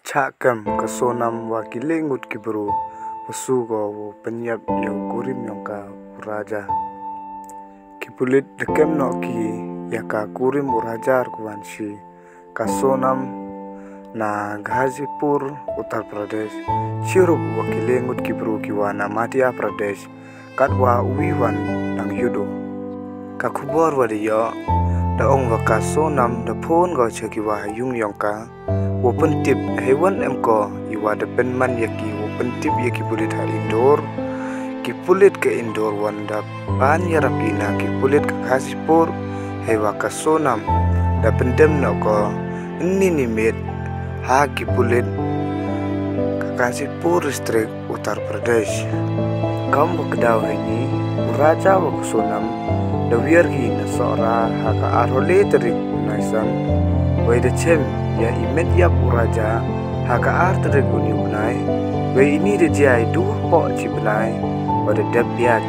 Chakam kasonam wakilengut kibru usugo penyap yau kurim yongka uraja kipulit dekem no ki yaka kurim urajar kuanshi kasonam na Ghazipur Uttar Pradesh chirup wakilengut kibru kiwana Madhya Pradesh katwa uwiwan nang yudo kakubor wadiyo daong wakasonam da phon go chakiwa yung yongka open tip hewan emko iwa depen man yaki open tip yaki pulit ha indoor ki pulit ke indoor wanda pan yarapina ki pulit ke Ghazipur hewa kasonam da pendem noko ini mit ha ki pulit ke Ghazipur district Uttar Pradesh kam wakdaw ini uraja wakasonam da wirgi na sora ha ka arole terik naisan wai de chem ya imet yap uraja haka artere guni unai we ini de jai du po chi bunai pada dapyak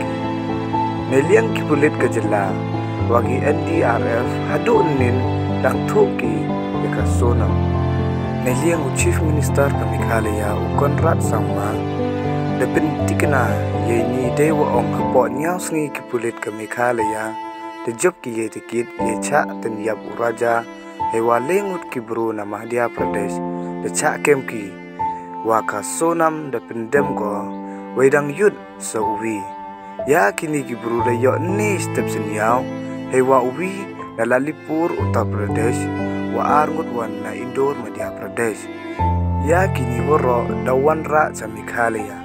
neliang kipulit kejela wagi NDRF hadu nin dang thoki ka sonam neliang chief minister ka Meghalaya Konrad Sangma de pentikna ye ni dewa ong po nyau sngi kipulit ka Meghalaya de job ki ye tikit ye cha ten yap uraja hewa lengut kibru na Madhya Pradesh de chakem ki waka sonam de pendem ko wedang yud so uwi ya kini kibru de yo ni step senyau hewa uwi na Lalipur Uttar Pradesh wa arngut wan na Indore Madhya Pradesh ya kini woro dawan ra sa Meghalaya